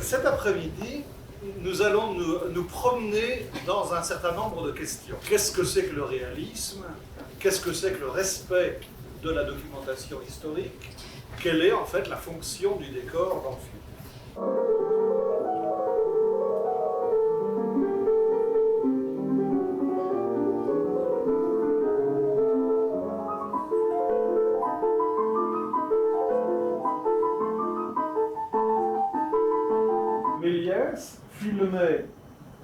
Cet après-midi, nous allons nous promener dans un certain nombre de questions. Qu'est-ce que c'est que le réalisme? Qu'est-ce que c'est que le respect de la documentation historique? Quelle est en fait la fonction du décor dans le film? Méliès filmait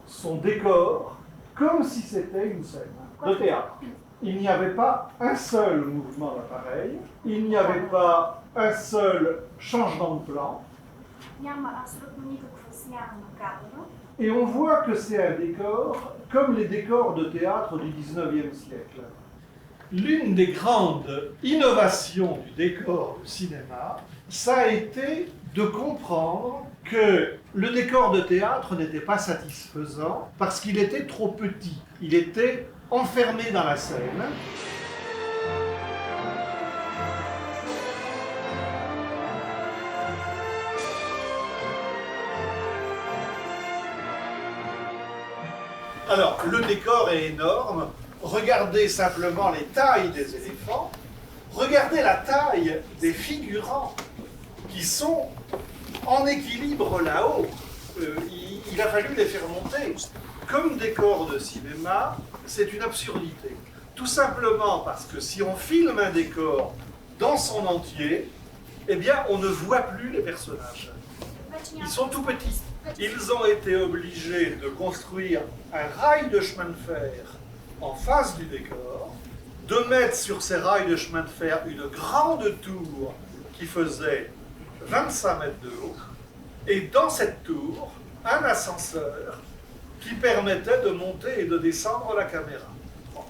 son décor comme si c'était une scène de théâtre. Il n'y avait pas un seul mouvement d'appareil, il n'y avait pas un seul changement de plan. Et on voit que c'est un décor comme les décors de théâtre du 19e siècle. L'une des grandes innovations du décor de cinéma, ça a été de comprendre que le décor de théâtre n'était pas satisfaisant parce qu'il était trop petit. Il était enfermé dans la scène. Alors, le décor est énorme. Regardez simplement les tailles des éléphants. Regardez la taille des figurants qui sont en équilibre là-haut. Il a fallu les faire monter. Comme décor de cinéma, c'est une absurdité. Tout simplement parce que si on filme un décor dans son entier, eh bien, on ne voit plus les personnages. Ils sont tout petits. Ils ont été obligés de construire un rail de chemin de fer en face du décor, de mettre sur ces rails de chemin de fer une grande tour qui faisait 25 mètres de haut, et dans cette tour, un ascenseur qui permettait de monter et de descendre la caméra.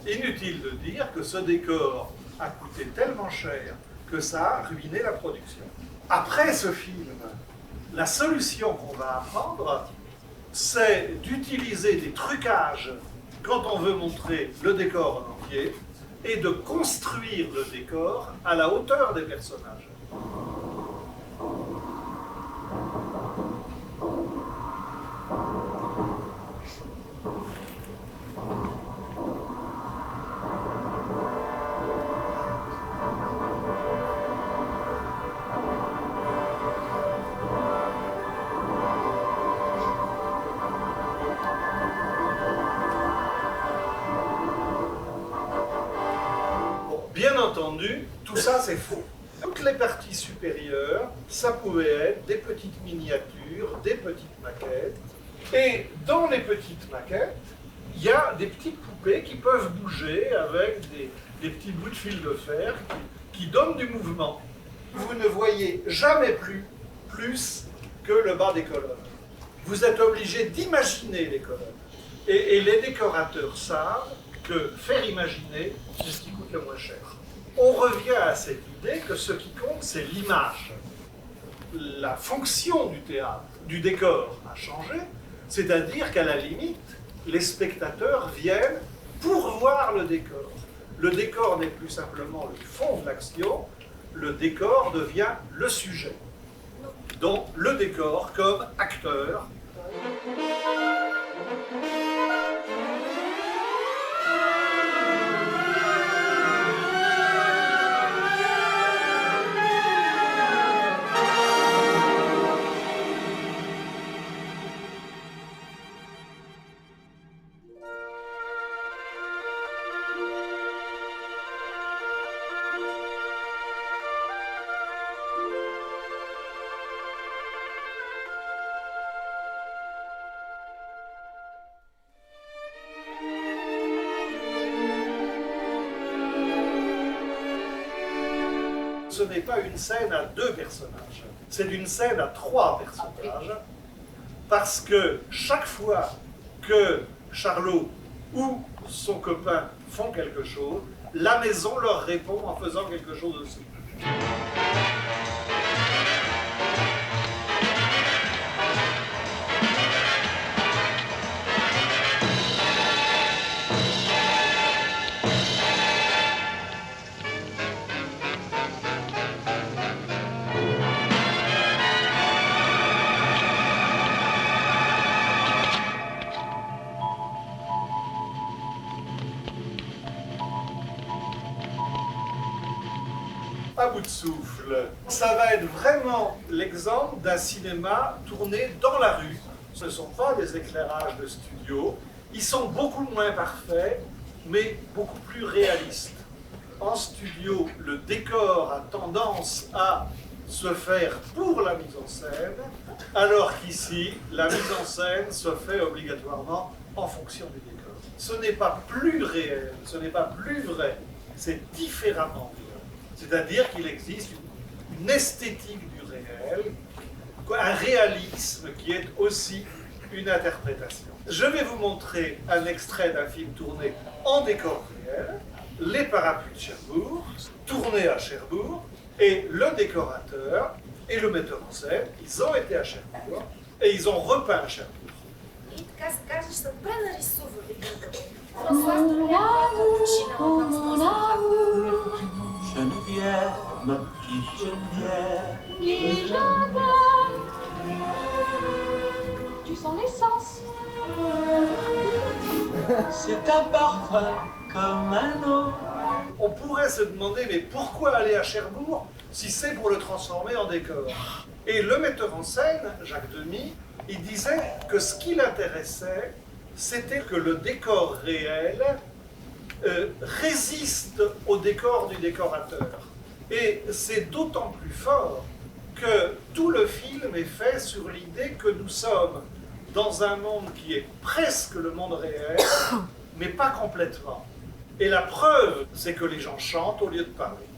Inutile de dire que ce décor a coûté tellement cher que ça a ruiné la production. Après ce film, la solution qu'on va apprendre, c'est d'utiliser des trucages quand on veut montrer le décor en entier et de construire le décor à la hauteur des personnages. Bien entendu, tout ça c'est faux. Toutes les parties supérieures, ça pouvait être des petites miniatures, des petites maquettes. Et dans les petites maquettes, il y a des petites poupées qui peuvent bouger avec des petits bouts de fil de fer qui donnent du mouvement. Vous ne voyez jamais plus que le bas des colonnes. Vous êtes obligé d'imaginer les colonnes. Et les décorateurs savent que faire imaginer, c'est ce qui coûte le moins cher. On revient à cette idée que ce qui compte, c'est l'image. La fonction du théâtre, du décor a changé, c'est-à-dire qu'à la limite, les spectateurs viennent pour voir le décor. Le décor n'est plus simplement le fond de l'action, le décor devient le sujet. Donc le décor comme acteur. Ce n'est pas une scène à 2 personnages, c'est une scène à 3 personnages, parce que chaque fois que Charlot ou son copain font quelque chose, la maison leur répond en faisant quelque chose aussi. à bout de souffle. Ça va être vraiment l'exemple d'un cinéma tourné dans la rue. Ce ne sont pas des éclairages de studio. Ils sont beaucoup moins parfaits, mais beaucoup plus réalistes. En studio, le décor a tendance à se faire pour la mise en scène, alors qu'ici, la mise en scène se fait obligatoirement en fonction du décor. Ce n'est pas plus réel, ce n'est pas plus vrai, c'est différemment vrai. C'est-à-dire qu'il existe une esthétique du réel, un réalisme qui est aussi une interprétation. Je vais vous montrer un extrait d'un film tourné en décor réel, Les Parapluies de Cherbourg, tourné à Cherbourg, et le décorateur et le metteur en scène, ils ont été à Cherbourg et ils ont repeint Cherbourg. И така се каже, са пренарисували града. Франсуаз Толиан почина от нас. Geneviève, ma petite Geneviève. Tu sens l'essence. C'est un parfum comme un autre. On pourrait se demander, mais pourquoi aller à Cherbourg si c'est pour le transformer en décor? Et le metteur en scène, Jacques Demy, il disait que ce qui l'intéressait, c'était que le décor réel résiste au décor du décorateur. Et c'est d'autant plus fort que tout le film est fait sur l'idée que nous sommes dans un monde qui est presque le monde réel, mais pas complètement. Et la preuve, c'est que les gens chantent au lieu de parler.